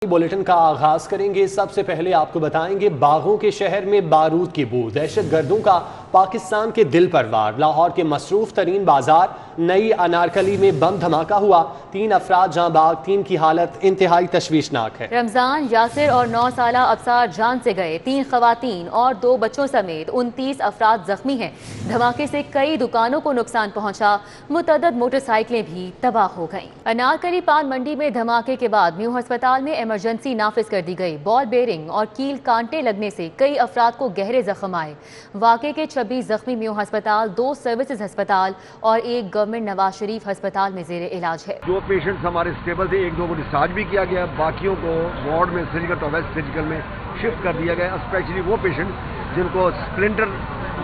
Bulletin का आगाज करेंगे। सबसे पहले आपको बताएंगे बागों के शहर में बारूद की बू, दहशत गर्दों का पाकिस्तान के दिल पर वार। लाहौर के मसरूफ तरीन बाजार नई अनारकली में बम धमाका हुआ, 3 अफराद जाँ बाग, 3 की हालत इंतहाई तशवीशनाक है। रमजान, यासिर और 9 साला अबसार जान से गए, 3 खवातीन और 2 बच्चों समेत 29 अफराद जख्मी हैं। धमाके से कई दुकानों को नुकसान पहुंचा, मुतअद्दिद मोटरसाइकिलें भी तबाह हो गईं। अनारकली पान मंडी में धमाके के बाद म्यू अस्पताल में इमरजेंसी नाफिज कर दी गई। बॉल बेरिंग और कील कांटे लगने से कई अफराद को गहरे जख्म आए। वाक़े के 26 जख्मी म्यू अस्पताल, 2 सर्विसेज अस्पताल और 1 गवर्नमेंट नवाज शरीफ अस्पताल में जेर इलाज है। जो पेशेंट्स हमारे स्टेबल थे, 1-2 को डिस्चार्ज भी किया गया, बाकियों को वार्ड में सर्जिकल टू वेस्ट सर्जिकल में शिफ्ट कर दिया गया। स्पेशली वो पेशेंट जिनको स्प्लिंटर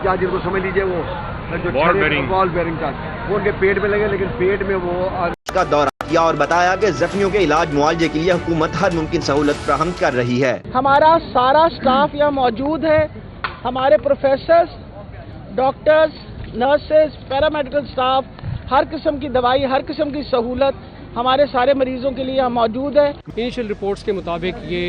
या जिनको समझ लीजिए वो जो बॉल बेरिंग था वो उनके पेट में लगे, लेकिन पेट में वो का दौरा किया और बताया कि जख्मियों के इलाज मुआवजे के लिए हुकूमत हर मुमकिन सहूलत फराहम कर रही है। हमारा सारा स्टाफ यहाँ मौजूद है, हमारे professors, doctors, nurses, paramedical staff, हर किस्म की दवाई, हर किस्म की सहूलत हमारे सारे मरीजों के लिए मौजूद है। इनिशियल रिपोर्ट्स के मुताबिक ये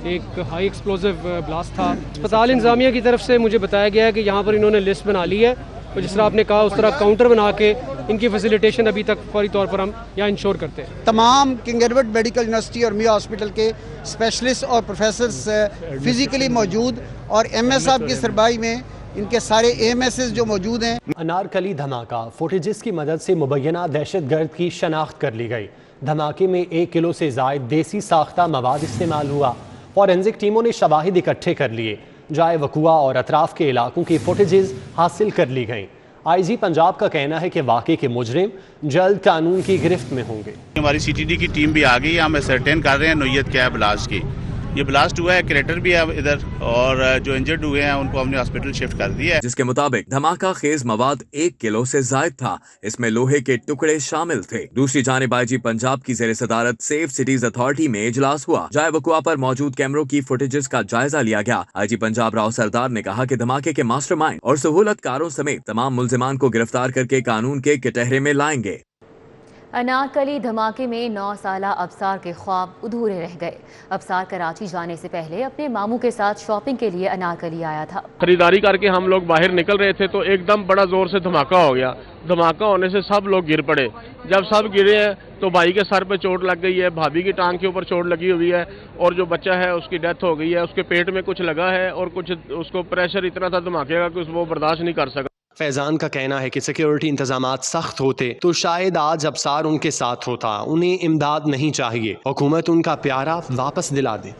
एक हाई एक्सप्लोजिव ब्लास्ट था। अस्पताल इंतजामिया की तरफ से मुझे बताया गया है कि यहाँ पर इन्होंने लिस्ट बना ली है और जिस तरह आपने कहा उस तरह काउंटर बना के इनकी फैसिलिटेशन अभी तक फौरी तौर पर हम यहाँ इंश्योर करते हैं। तमाम किंग एडवर्ड मेडिकल यूनिवर्सिटी और मिया हॉस्पिटल के स्पेशलिस्ट और प्रोफेसर्स फिजिकली मौजूद और एमएस साहब की सरबराही में इनके सारे एएमएसएस जो मौजूद हैं। अनारकली धमाका फुटेजेस की मदद से मुबैना दहशत गर्द की शनाख्त कर ली गई। धमाके में 1 किलो से ज़ायद देसी साख्ता मवाद इस्तेमाल हुआ। फॉरेंसिक टीमों ने शवाहिद इकट्ठे कर लिए। जाए वकुआ और अतराफ के इलाकों की फुटेजेस हासिल कर ली गईं। आईजी पंजाब का कहना है कि वाक़े के मुजरिम जल्द कानून की गिरफ्त में होंगे। हमारी सीटीडी की टीम भी आ गई, हम असरटेन कर रहे हैं नोयत क्या है ब्लास्ट की। ये ब्लास्ट हुआ है, क्रेटर भी है इधर और जो इंजर्ड हुए हैं उनको हमने हॉस्पिटल शिफ्ट कर दिया है। जिसके मुताबिक धमाका खेज मवाद 1 किलो से जायद था, इसमें लोहे के टुकड़े शामिल थे। दूसरी जानिब आईजी पंजाब की जेर सदारत सेफ सिटीज अथॉरिटी में इजलास हुआ। जाए वकुआ पर मौजूद कैमरों की फुटेजेस का जायजा लिया गया। आईजी पंजाब राव सरदार ने कहा कि धमाके के मास्टरमाइंड और सहूलतकारों समेत तमाम मुल्जिमान को गिरफ्तार करके कानून के कटहरे में लाएंगे। अनारकली धमाके में 9 साला अबसार के ख्वाब अधूरे रह गए। अबसार कराची जाने से पहले अपने मामू के साथ शॉपिंग के लिए अनारकली आया था। खरीदारी करके हम लोग बाहर निकल रहे थे तो एकदम बड़ा जोर से धमाका हो गया। धमाका होने से सब लोग गिर पड़े। जब सब गिरे हैं तो भाई के सर पे चोट लग गई है, भाभी की टांग के ऊपर चोट लगी हुई है और जो बच्चा है उसकी डेथ हो गई है। उसके पेट में कुछ लगा है और कुछ उसको प्रेशर इतना था धमाके का कि वो बर्दाश्त नहीं कर सका। फैजान का कहना है कि सिक्योरिटी इंतजामात सख्त होते तो शायद आज अबसार उनके साथ होता। उन्हें इमदाद नहीं चाहिए, हुकूमत उनका प्यारा वापस दिला दे।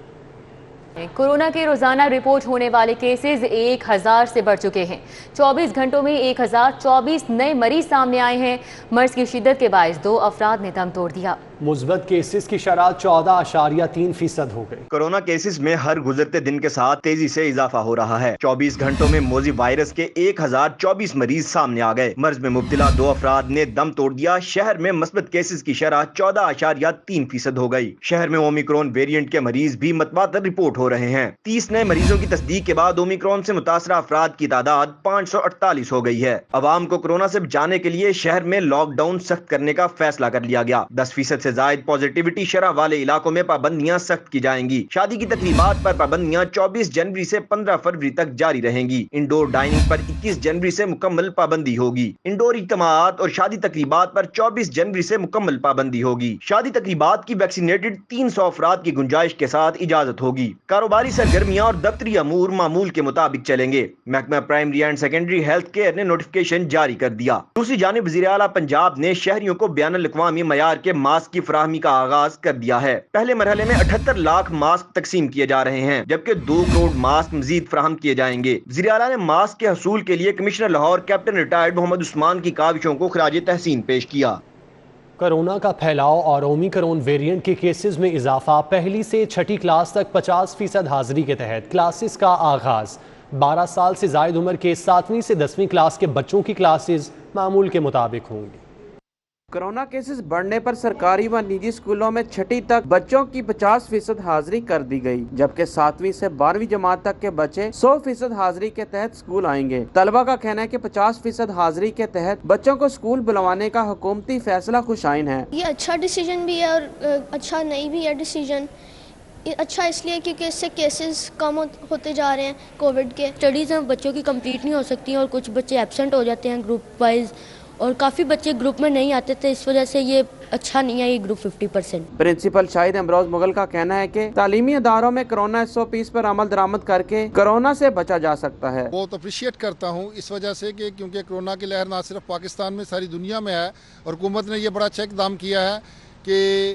कोरोना के रोजाना रिपोर्ट होने वाले केसेस 1000 से बढ़ चुके हैं। 24 घंटों में 1024 नए मरीज सामने आए हैं। मर्ज की शिद्दत के बायस 2 अफराद ने दम तोड़ दिया। मुस्बत केसेस की शरह 14.3% हो गई। कोरोना केसेस में हर गुजरते दिन के साथ तेजी से इजाफा हो रहा है। 24 घंटों में मोजी वायरस के 1024 मरीज सामने आ गए। मर्ज में मुब्तला 2 अफराद ने दम तोड़ दिया। शहर में मुस्बत केसेस की शरह 14.3% हो गई। शहर में ओमिक्रॉन वेरिएंट के मरीज भी मतवातर रिपोर्ट हो रहे हैं। 30 नए मरीजों की तस्दीक के बाद ओमिक्रॉन से मुतासरा अफराद की तादाद 548 हो गई है। अवाम को कोरोना से बचाने के लिए शहर में लॉकडाउन सख्त करने का फैसला कर लिया गया। 10% से जायद पॉजिटिविटी शरह वाले इलाकों में पाबंदियां सख्त की जाएंगी। शादी की तकरीबात पर पाबंदियां 24 जनवरी से 15 फरवरी तक जारी रहेंगी। इंडोर डाइनिंग पर 21 जनवरी से मुकम्मल पाबंदी होगी। इंडोर इज्तिमाआत और शादी तकरीबात पर 24 जनवरी से मुकम्मल पाबंदी होगी। शादी तकरीबात की वैक्सीनेटेड 300 अफराद की गुंजाइश के साथ इजाजत होगी। कारोबारी सरगर्मियां और दफ्तरी अमूर मामूल के मुताबिक चलेंगे। महकमा primary and secondary health care ने नोटिफिकेशन जारी कर दिया। दूसरी जानिब वज़ीर आला पंजाब ने शहरियों को बैनुल अक़वामी मयार के मास्क की फराहमी का आगाज कर दिया है। पहले मरहले में 78 लाख मास्क तकसीम किए जा रहे हैं, जबकि 2 करोड़ मास्क मजीद फराहम किए जाएंगे। वज़ीर आला ने मास्क के हसूल के लिए commissioner Lahore captain retired Mohammad Usman की काविशों को खराज तहसीन पेश किया। कोरोना का फैलाव और ओमिक्रॉन वेरिएंट के केसेस में इजाफा। पहली से 6ठी क्लास तक 50% हाजिरी के तहत क्लासेस का आगाज। 12 साल से जायद उम्र के 7वीं से 10वीं क्लास के बच्चों की क्लासेस मामूल के मुताबिक होंगी। कोरोना केसेस बढ़ने पर सरकारी व निजी स्कूलों में 6ठी तक बच्चों की 50% हाजिरी कर दी गई, जबकि 7वीं से 12वीं जमात तक के बच्चे 100% हाजिरी के तहत स्कूल आएंगे। तलबा का कहना है कि 50% हाजिरी के तहत बच्चों को स्कूल बुलवाने का हुकूमती फैसला खुशाइन है। ये अच्छा डिसीजन भी है और अच्छा नहीं भी है डिसीजन, اچھا اس لیے کیونکہ اس سے کیسز کم ہوتے جا رہے ہیں کووڈ کے. اسٹڈیز ہیں بچوں کی کمپلیٹ نہیں ہو سکتی ہیں اور کچھ بچے ایبسنٹ ہو جاتے ہیں گروپ وائز, اور کافی بچے گروپ میں نہیں آتے تھے, اس وجہ سے یہ اچھا نہیں ہے یہ گروپ 50%. پرنسپل شاہد امروز مغل کا کہنا ہے کہ تعلیمی اداروں میں کرونا SOPs پر عمل درآمد کر کے کرونا سے بچا جا سکتا ہے. بہت اپریشیٹ کرتا ہوں اس وجہ سے کہ کیونکہ کرونا کی لہر نہ صرف پاکستان میں ساری دنیا میں ہے, اور حکومت نے یہ بڑا اچھا اقدام کیا ہے کہ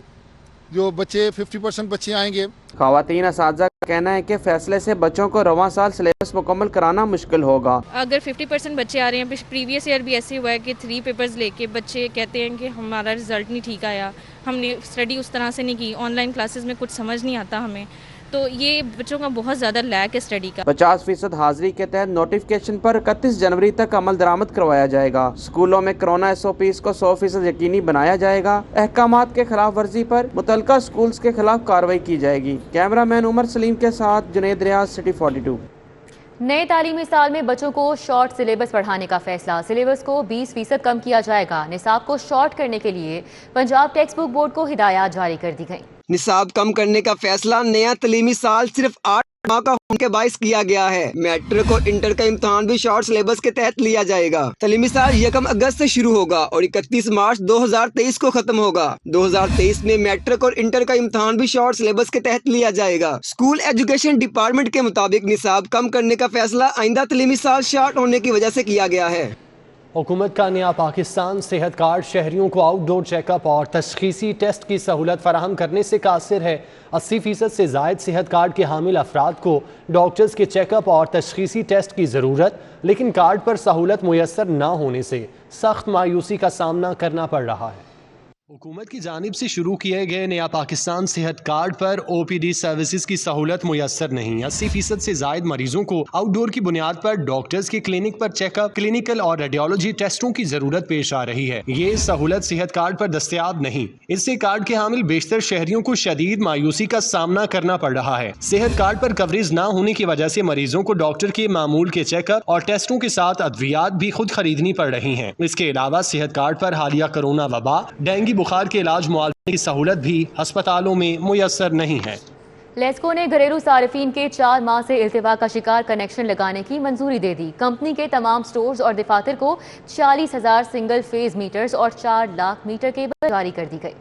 جو بچے 50% بچے آئیں گے. خواتین اساتذہ کا کہنا ہے کہ فیصلے سے بچوں کو رواں سال سلیبس مکمل کرانا مشکل ہوگا. اگر 50% بچے آ رہے ہیں, پریویس ایئر بھی ایسے ہوا ہے کہ 3 پیپرز لے کے بچے کہتے ہیں کہ ہمارا رزلٹ نہیں ٹھیک آیا, ہم نے اسٹڈی اس طرح سے نہیں کی, آن لائن کلاسز میں کچھ سمجھ نہیں آتا ہمیں, تو یہ بچوں کا بہت زیادہ لیک ہے اسٹڈی کا. 50% حاضری کے تحت نوٹیفکیشن پر 31 جنوری تک عمل درآمد کروایا جائے گا. اسکولوں میں کرونا SOPs کو 100% یقینی بنایا جائے گا. احکامات کے خلاف ورزی پر متعلقہ اسکولز کے خلاف کارروائی کی جائے گی. کیمرہ مین عمر سلیم کے ساتھ جنید ریاض, سٹی 42. نئے تعلیمی سال میں بچوں کو شارٹ سلیبس پڑھانے کا فیصلہ. سلیبس کو 20% کم کیا جائے گا. نصاب کو شارٹ کرنے کے لیے پنجاب ٹیکسٹ بک بورڈ کو ہدایات جاری کر دی گئی. نصاب کم کرنے کا فیصلہ نیا تعلیمی سال صرف 8 ماہ کا ہونے کے باعث کیا گیا ہے. میٹرک اور انٹر کا امتحان بھی شارٹ سلیبس کے تحت لیا جائے گا. تعلیمی سال 1 اگست سے شروع ہوگا اور 31 مارچ 2023 کو ختم ہوگا. 2023 میں میٹرک اور انٹر کا امتحان بھی شارٹ سلیبس کے تحت لیا جائے گا. اسکول ایجوکیشن ڈپارٹمنٹ کے مطابق نصاب کم کرنے کا فیصلہ آئندہ تعلیمی سال شارٹ ہونے کی وجہ سے کیا گیا ہے. حکومت کا نیا پاکستان صحت کارڈ شہریوں کو آؤٹ ڈور چیک اپ اور تشخیصی ٹیسٹ کی سہولت فراہم کرنے سے قاصر ہے. 80% سے زائد صحت کارڈ کے حامل افراد کو ڈاکٹرز کے چیک اپ اور تشخیصی ٹیسٹ کی ضرورت, لیکن کارڈ پر سہولت میسر نہ ہونے سے سخت مایوسی کا سامنا کرنا پڑ رہا ہے. حکومت کی جانب سے شروع کیے گئے نیا پاکستان صحت کارڈ پر OPD سروسز کی سہولت میسر نہیں. 80% سے زائد مریضوں کو آؤٹ ڈور کی بنیاد پر ڈاکٹرز کے کلینک پر چیک اپ, کلینکل اور ریڈیولوجی ٹیسٹوں کی ضرورت پیش آ رہی ہے. یہ سہولت صحت کارڈ پر دستیاب نہیں. اس سے کارڈ کے حامل بیشتر شہریوں کو شدید مایوسی کا سامنا کرنا پڑ رہا ہے. صحت کارڈ پر کوریج نہ ہونے کی وجہ سے مریضوں کو ڈاکٹر کے معمول کے چیک اپ اور ٹیسٹوں کے ساتھ ادویات بھی خود خریدنی پڑ رہی ہیں. اس کے علاوہ صحت کارڈ پر حالیہ کرونا وبا, ڈینگی بخار کے علاج معالجے کی سہولت بھی ہسپتالوں میں میسر نہیں ہے. لیسکو نے گھریلو صارفین کے 4 ماہ سے التوا کا شکار کنیکشن لگانے کی منظوری دے دی. کمپنی کے تمام سٹورز اور دفاتر کو 40,000 سنگل فیز میٹرز اور 4 لاکھ میٹر کیبل جاری کر دی گئی.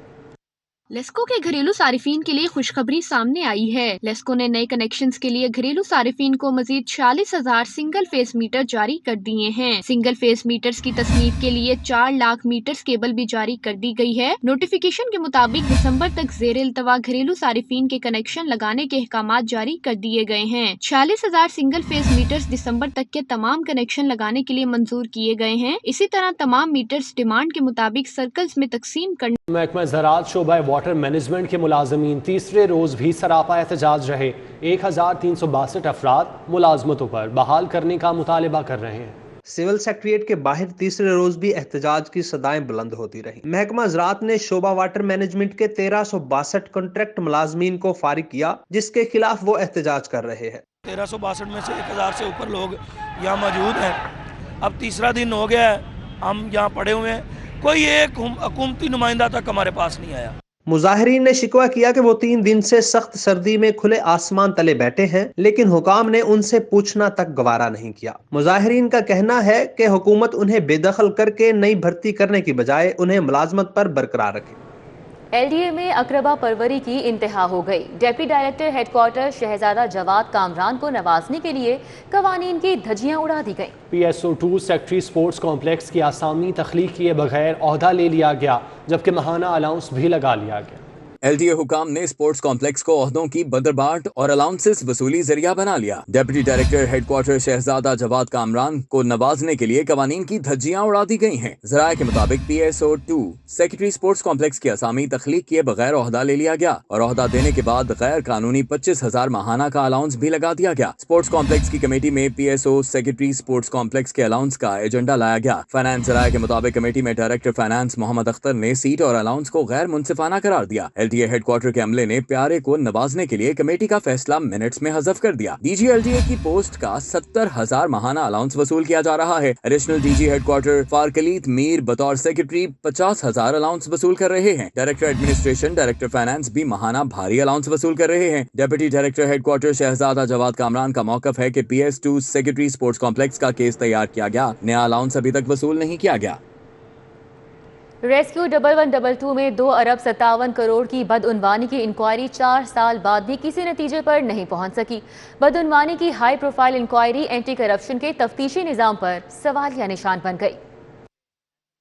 لیسکو کے گھریلو صارفین کے لیے خوشخبری سامنے آئی ہے. لیسکو نے نئے کنیکشنز کے لیے گھریلو صارفین کو مزید 40,000 سنگل فیز میٹر جاری کر دیے ہیں. سنگل فیز میٹرز کی تصنیف کے لیے 4 لاکھ میٹرز کیبل بھی جاری کر دی گئی ہے. نوٹیفیکیشن کے مطابق دسمبر تک زیر التوا گھریلو صارفین کے کنیکشن لگانے کے احکامات جاری کر دیے گئے ہیں. 40,000 سنگل فیز میٹرز دسمبر تک کے تمام کنیکشن لگانے کے لیے منظور کیے گئے ہیں. اسی طرح تمام میٹرز ڈیمانڈ کے مطابق سرکلز میں تقسیم کرنے. محکمہ زراعت شعبہ واٹر مینجمنٹ کے ملازمین تیسرے روز بھی سراپا احتجاج رہے. 1362 افراد ملازمتوں پر بحال کرنے کا مطالبہ کر رہے ہیں. سول سیکریٹریٹ کے باہر تیسرے روز بھی احتجاج کی صدائیں بلند ہوتی رہیں. محکمہ زراعت نے شعبہ واٹر مینجمنٹ کے 1362 کنٹریکٹ ملازمین کو فارغ کیا, جس کے خلاف وہ احتجاج کر رہے ہیں. 1362 میں سے 1000 سے اوپر لوگ یہاں موجود ہیں. اب تیسرا دن ہو گیا ہے, ہم یہاں پڑے ہوئے ہیں, کوئی ایک حکومتی نمائندہ تک ہمارے پاس نہیں آیا. مظاہرین نے شکوہ کیا کہ وہ 3 دن سے سخت سردی میں کھلے آسمان تلے بیٹھے ہیں, لیکن حکام نے ان سے پوچھنا تک گوارا نہیں کیا. مظاہرین کا کہنا ہے کہ حکومت انہیں بے دخل کر کے نئی بھرتی کرنے کی بجائے انہیں ملازمت پر برقرار رکھے. LDA میں اقربا پروری کی انتہا ہو گئی. ڈپٹی ڈائریکٹر ہیڈ کوارٹر شہزادہ جواد کامران کو نوازنے کے لیے قوانین کی دھجیاں اڑا دی گئیں. PSO2 سیکٹری سپورٹس کمپلیکس کی آسامی تخلیق کیے بغیر عہدہ لے لیا گیا, جبکہ ماہانہ الاؤنس بھی لگا لیا گیا. LDA حکام نے اسپورٹس کمپلیکس کو عہدوں کی بدرباٹ اور الاؤنسز وصولی ذریعہ بنا لیا. ڈپٹی ڈائریکٹر ہیڈ کوارٹر شہزادہ جواد کامران کو نوازنے کے لیے قوانین کی دھجیاں اڑا دی گئی ہیں. ذرائع کے مطابق PSO2 سیکرٹری اسپورٹس کمپلیکس کی اسامی تخلیق کیے بغیر عہدہ لے لیا گیا اور عہدہ دینے کے بعد غیر قانونی 25,000 ماہانہ کا الاؤنس بھی لگا دیا گیا. اسپورٹس کمپلیکس کی کمیٹی میں PSO سیکرٹری اسپورٹس کمپلیکس کے الاؤنس کا ایجنڈا لایا گیا. فائنانس ذرائع کے مطابق کمیٹی میں ڈائریکٹر فائنانس محمد اختر نے سیٹ اور الاؤنس کو غیر منصفانہ قرار دیا. DGLTA हेडक्वार्टर के अमले ने प्यारे को नवाजने के लिए कमेटी का फैसला मिनट्स में हज़फ कर दिया। DGLTA की पोस्ट का 70,000 माहाना अलाउंस वसूल किया जा रहा है। एडिशनल DG हेडक्वार्टर फारकलीत मीर बतौर सेक्रेटरी 50,000 अलाउंस वसूल कर रहे हैं। डायरेक्टर एडमिनिस्ट्रेशन, डायरेक्टर फाइनेंस भी माहाना भारी अलाउंस वसूल कर रहे हैं। डिप्टी डायरेक्टर हेडक्वार्टर शहजादा जवाद कामरान का मौकफ है कि PS2 सेक्रेटरी स्पोर्ट्स कॉम्प्लेक्स का केस तैयार किया गया, नया अलाउंस अभी तक वसूल नहीं किया गया। रेस्क्यू 1122 में 2 अरब 57 करोड़ की बदउनवानी की इंक्वायरी 4 साल बाद भी किसी नतीजे पर नहीं पहुंच सकी। बदउनवानी की high profile inquiry anti corruption के तफ्तीशी निज़ाम पर सवालिया निशान बन गई।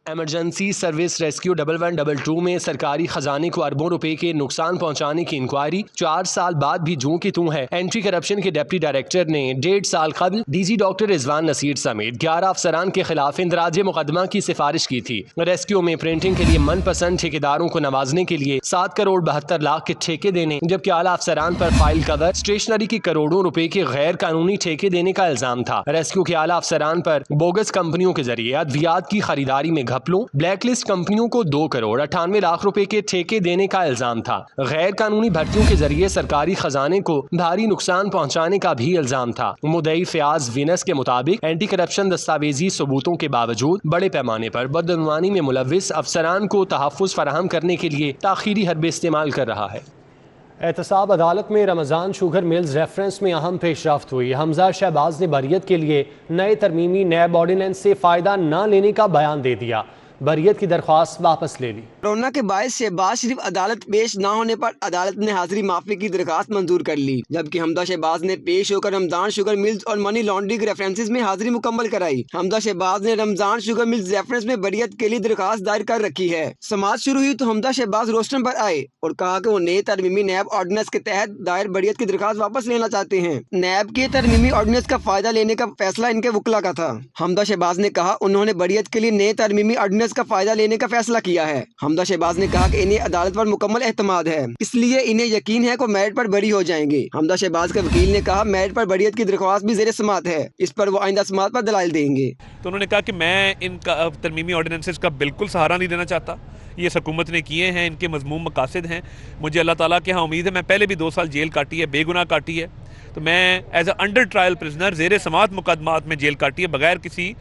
एमरजेंसी सर्विस रेस्क्यू 1122 में सरकारी खजाने को अरबों रुपए के नुकसान पहुंचाने की इंक्वायरी 4 साल बाद भी जूं की तूं है। एंटी करप्शन के डिप्टी डायरेक्टर ने 1.5 साल कबल DG डॉक्टर रिजवान नसीर समेत 11 अफसरान के खिलाफ इंदराज मुकदमा की सिफारिश की थी। रेस्क्यू में प्रिंटिंग के लिए मनपसंद ठेकेदारों को नवाजने के लिए 7 करोड़ 72 लाख के ठेके देने, जबकि आला अफसरान पर फाइल कवर, स्टेशनरी की करोड़ों रुपए के गैर कानूनी ठेके देने का इल्जाम था। रेस्क्यू के आला अफसरान पर बोगस कंपनियों के जरिए अद्वियात की खरीदारी में घपलों, ब्लैक लिस्ट कंपनियों को 2 करोड़ 98 लाख रुपए के ठेके देने का इल्जाम था। गैर कानूनी भर्तियों के जरिए सरकारी खजाने को भारी नुकसान पहुंचाने का भी इल्जाम था। मुद्दई फयाज विनस के मुताबिक एंटी करप्शन दस्तावेजी सबूतों के बावजूद बड़े पैमाने पर बदउनवानी में मुलविस अफसरान को तहफ़्फ़ुज़ फराहम करने के लिए ताख़ीरी हरबे इस्तेमाल कर रहा है। एहतसाब अदालत में रमज़ान शुगर मिल्स रेफरेंस में अहम पेशरफ्त हुई। हमजा शहबाज ने बरियत के लिए नए तरमीमी नैब ऑर्डिनेंस से फ़ायदा न लेने का बयान दे दिया, बरियत की दरख्वास्त वापस ले ली। कोरोना के बायस शहबाज शरीफ अदालत पेश न होने पर अदालत ने हाजिरी माफी की दरखास्त मंजूर कर ली, जबकि हमजा शहबाज ने पेश होकर रमजान शुगर मिल्स और मनी लॉन्ड्रिंग रेफरेंसेस में हाजिरी मुकम्मल कराई। हमजा शहबाज ने रमजान शुगर मिल्स रेफरेंस में बरियत के लिए दरखास्त दायर कर रखी है। समाज शुरू हुई तो हमजा शहबाज रोस्टन पर आए और कहा कि वो नए तरमीमी नैब ऑर्डिनेंस के तहत दायर बरियत की दरखास्त वापस लेना चाहते हैं। नैब के तरमीमी ऑर्डिनेंस का फायदा लेने का फैसला इनके वकला का था। हमजा शहबाज ने कहा उन्होंने बरियत के लिए नए तरमीमी ऑर्डिनेंस का फायदा लेने का फैसला किया है। हमजा शहबाज ने कहा कि इन्हें अदालत पर मुकम्मल एतमाद है, इसलिए इन्हें यकीन है कि मेरिट पर बरी हो जाएंगे। हमजा शहबाज के वकील ने कहा मेरिट पर बरियत की दरख्वास्त भी ज़ेर समाअत है, इस पर वो आइंदा समाअत पर दलाइल देंगे। तो उन्होंने कहा कि मैं इनका तरमीमी ऑर्डिनेंसेस का बिल्कुल सहारा नहीं देना चाहता, ये हुकूमत ने किए हैं, इनके मज़मूम मकासद हैं। मुझे अल्लाह ताला के यहाँ उम्मीद है, मैं पहले भी 2 साल जेल काटी है, बेगुनाह काटी है, तो मैं as a under trial prisoner ज़ेर समाअत मुकदमात में जेल काटी है बगैर किसी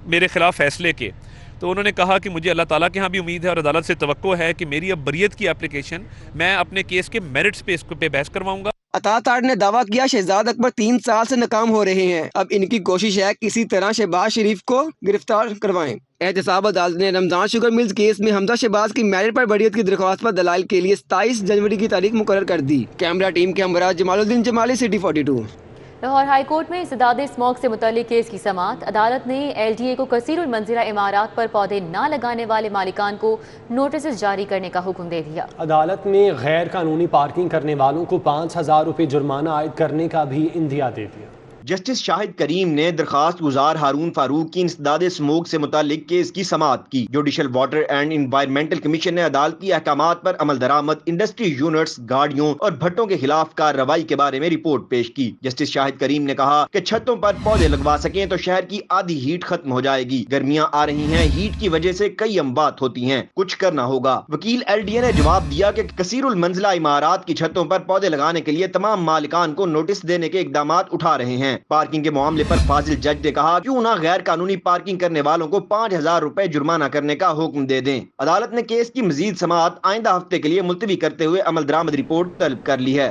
मेरे खिलाफ फैसले के। तो उन्होंने कहा कि मुझे अल्लाह ताला के यहाँ भी उम्मीद है और अदालत से तवक्को है कि मेरी अब बरियत की एप्लीकेशन मैं अपने केस के मेरिट्स पे बहस करवाऊंगा। अतातार ने दावा किया शहजाद अकबर 3 साल से नाकाम हो रहे हैं, अब इनकी कोशिश है किसी तरह शहबाज शरीफ को गिरफ्तार करवाएं। एहतसाब अदालत ने रमजान शुगर मिल्स केस में हमजा शहबाज की मेरिट पर बरियत की दरख्वास्त पर दलाइल के लिए 27 जनवरी की तारीख मुकर्रर कर दी। कैमरा टीम के हमरा Jamaluddin Jamali, city 42। Lahore high court में इंसदाद स्मॉग से मुतल्लिक केस की समाअत। अदालत ने LDA को कसीरुल मंजिला इमारात पर पौधे न लगाने वाले मालिकान को नोटिस जारी करने का हुक्म दे दिया। अदालत ने गैर कानूनी पार्किंग करने वालों को 5,000 रुपये जुर्माना आयद करने का भी इंदिया दे दिया। जस्टिस शाहिद करीम ने दरखास्त गुजार हारून फारूक की इंसदाद स्मोक से मुतालिक केस की समाअत की। Judicial water and environmental commission ने अदालती अहकामात पर अमल दरामद, इंडस्ट्री यूनिट्स, गाड़ियों और भट्टों के खिलाफ कार्रवाई के बारे में रिपोर्ट पेश की। जस्टिस शाहिद करीम ने कहा कि छतों पर पौधे लगवा सकें तो शहर की आधी हीट खत्म हो जाएगी। गर्मियां आ रही हैं, हीट की वजह से कई अमवात होती हैं, कुछ करना होगा। वकील LDA ने जवाब दिया कि कसीरुल मंजिला इमारात की छतों पर पौधे लगाने के लिए तमाम मालिकान को नोटिस देने के इकदामात उठा रहे हैं। पार्किंग के मामले पर फाजिल जज ने कहा क्यों ना गैर कानूनी पार्किंग करने वालों को 5,000 रुपए जुर्माना करने का हुक्म दे दें। अदालत ने केस की मजीद समाअत आइंदा हफ्ते के लिए मुलतवी करते हुए अमल दरामद रिपोर्ट तलब कर ली है।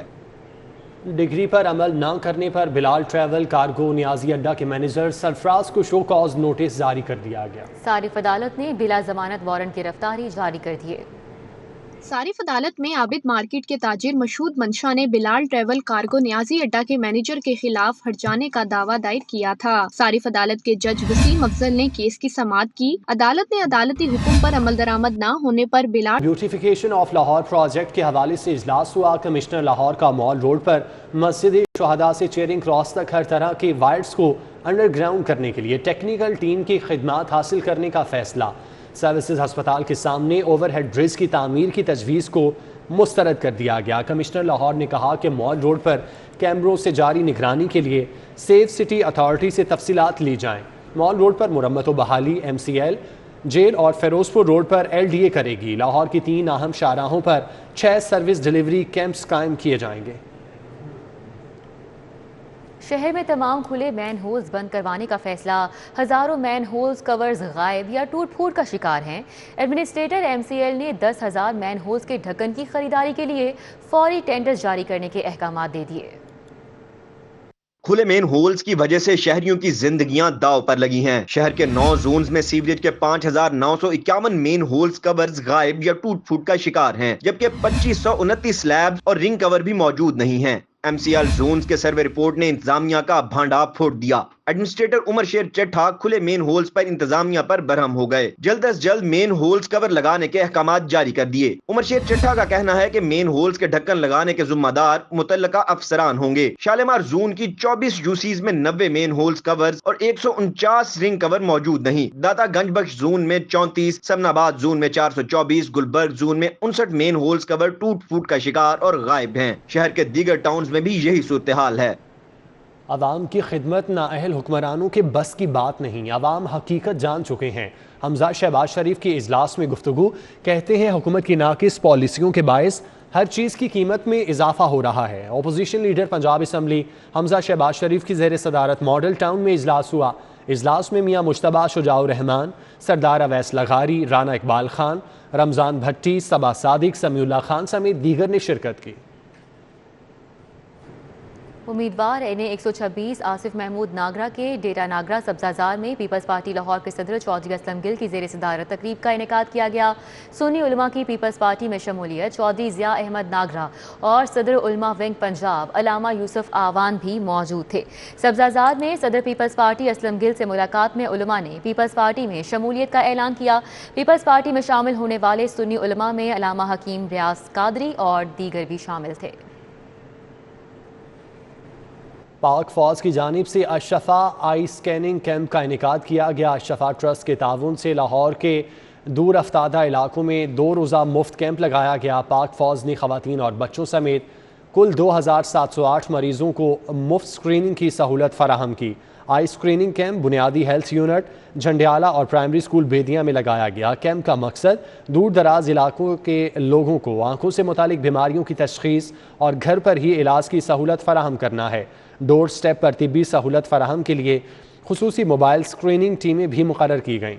डिग्री पर अमल न करने पर बिलाल ट्रैवल कार्गो नियाजी अड्डा के मैनेजर सरफराज को शो कॉज नोटिस जारी कर दिया गया। सारिफ अदालत ने बिला जमानत वारंट गिरफ्तारी जारी कर दिए। सारिफ अदालत में आबिद मार्केट के ताजिर मशहूद मंशा ने बिलाल ट्रैवल कार्गो नियाजी अड्डा के मैनेजर के खिलाफ हट जाने का दावा दायर किया था। सारिफ अदालत के जज वसीम अफजल ने केस की समाअत की। अदालत ने अदालती हुक्म पर अमल दरामद न होने पर Bilal beautification of Lahore project के हवाले से इजलास हुआ। कमिश्नर लाहौर का मॉल रोड पर मस्जिद शुहदा से चेयरिंग क्रॉस तक हर तरह के वायर्स को अंडरग्राउंड करने के लिए टेक्निकल टीम की खिदमात हासिल करने का फैसला। सर्विसेज अस्पताल के सामने ओवरहेड ब्रिज की तामीर की तजवीज़ को मुस्तरद कर दिया गया। कमिश्नर लाहौर ने कहा कि मॉल रोड पर कैमरों से जारी निगरानी के लिए सेफ सिटी अथॉरिटी से तफसीलात ली जाएं। मॉल रोड पर मुरम्मत व बहाली, MCL, जेल और फिरोजपुर रोड पर LDA करेगी। लाहौर की 3 अहम शाहराहों पर 6 सर्विस डिलीवरी कैंप्स कायम किए जाएंगे। शहर में तमाम खुले मैन होल्स बंद करवाने का फैसला। हज़ारों मैन होल्स कवर्स गायब या टूट फूट का शिकार हैं। एडमिनिस्ट्रेटर MCL ने 10,000 मैन होल्स के ढक्कन की खरीदारी के लिए फौरी टेंडर्स जारी करने के अहकाम दे दिए। खुले मेन होल्स की वजह से शहरियों की जिंदगियां दाव पर लगी हैं। शहर के 9 जोन्स में सीवरेज के 5,951 मेन होल्स कवर्स गायब या टूट फूट का शिकार हैं, जबकि 2529 स्लैब्स और रिंग कवर भी मौजूद नहीं हैं। MCL जोन्स के सर्वे रिपोर्ट ने इंतजामिया का भांडा फोड़ दिया। एडमिनिस्ट्रेटर उमर शेर चट्ठा खुले मेन होल्स पर इंतजामिया पर बरहम हो गए। जल्द अज जल्द मेन होल्स कवर लगाने के अहकामात जारी कर दिए। उमर शेर चट्ठा का कहना है कि मेन होल्स के ढक्कन लगाने के जिम्मेदार मुतल्लका अफसरान होंगे। शालीमार जोन की 24 यूसीज में 90 मेन होल्स कवर्स और 149 रिंग कवर मौजूद नहीं। दाता गंजबख्श जोन में 34, समनाबाद जोन में 424, गुलबर्ग जोन में 59 मेन होल्स कवर टूट फूट का शिकार और गायब हैं। शहर के दीगर टाउन्स में भी यही सूरत हाल है। अवाम की खिदमत नाअहल हुक्मरानों के बस की बात नहीं, अवाम हकीकत जान चुके हैं। हमजा शहबाज शरीफ के इजलास में गुफ्तगू, कहते हैं हुकूमत की नाकिस पॉलिसियों के बायस हर चीज़ की कीमत में इजाफा हो रहा है। Opposition leader Punjab assembly Hamza Shahbaz Sharif की ज़ेर सदारत मॉडल टाउन में इजलास हुआ। इजलास में मियाँ मुश्तबा शुजाउर रहमान, सरदार अवैस लगारी, राना इकबाल खान, रमज़ान भट्टी, सबा सादिक, समीउल्लाह खान समेत दीगर ने शिरकत की। उम्मीदवार NA 126 आसिफ महमूद नागरा के डेरा नागरा सब्जाजार में पीपल्स पार्टी लाहौर के सदर चौधरी असलम गिल की ज़ेर सदारत तकरीब का इनेकाद किया गया। सुन्नी उलमा की पीपल्स पार्टी में शमूलियत चौधरी ज़िया अहमद नागरा और सदर उलमा विंग पंजाब अलामा यूसुफ आवान भी मौजूद थे। सब्जाजार में सदर पीपल्स पार्टी असलम गिल से मुलाकात में उलमा ने पीपल्स पार्टी में शमूलियत का ऐलान किया। पीपल्स पार्टी में शामिल होने वाले सुन्नी उलमा में अलामा हकीम रियाज कादरी और दीगर भी शामिल थे। पाक फौज की जानिब से अशफा आई स्कैनिंग कैंप का इनेकाद किया गया। अशफा ट्रस्ट के ताउन से लाहौर के दूर अफ्तादा इलाकों में 2 रोज़ा मुफ्त कैंप लगाया गया। पाक फौज ने ख़वातीन और बच्चों समेत कुल 2,708 मरीज़ों को मुफ्त स्क्रीनिंग की सहूलत फराहम की। आई स्क्रीनिंग कैंप बुनियादी हेल्थ यूनिट झंडियाला और प्राइमरी स्कूल बेदिया में लगाया गया। कैंप का मकसद दूर दराज इलाकों के लोगों को आंखों से मुतालिक बीमारियों की तशख़ीस और घर पर ही इलाज की सहूलत फराहम करना है। डोर स्टेप पर तिब्बी सहूलत फराहम के लिए खुसूसी मोबाइल स्क्रीनिंग टीमें भी मुकर्रर की गईं।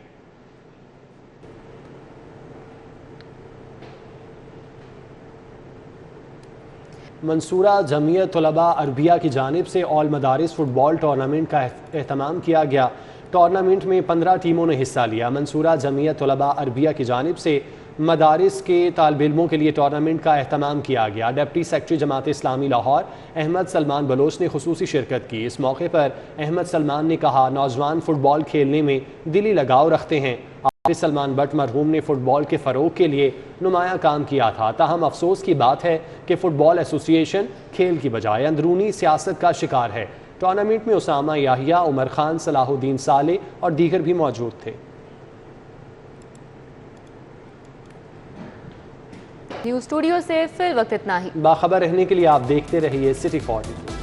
मंसूरा जमीयत तलबा अरबिया की जानिब से ऑल मदारिस फुटबॉल टूर्नामेंट का एहतमाम किया गया। टूर्नामेंट में 15 टीमों ने हिस्सा लिया। मंसूरा जमीयत तलबा अरबिया की जानिब से मदारिस के तालिब इल्मों के लिए टूर्नामेंट का एहतमाम किया गया। Deputy secretary Jamaat Islami Lahore Ahmad Salman Bloch ने खुसूसी शिरकत की। इस मौके पर अहमद सलमान ने कहा, नौजवान फुटबॉल खेलने में दिली लगाव रखते हैं। हाफिज सलमान बट मरहूम ने फुटबॉल के फ़रोग के लिए नुमाया काम किया था। ताहम अफसोस की बात है कि फ़ुटबॉल एसोसिएशन खेल की बजाय अंदरूनी सियासत का शिकार है। टूर्नामेंट में उसामा याहिया, उमर खान, सलाहुद्दीन साले और दीगर भी मौजूद थे। न्यूज़ स्टूडियो से फिर वक्त इतना ही। बाखबर रहने के लिए आप देखते रहिए सिटी 40।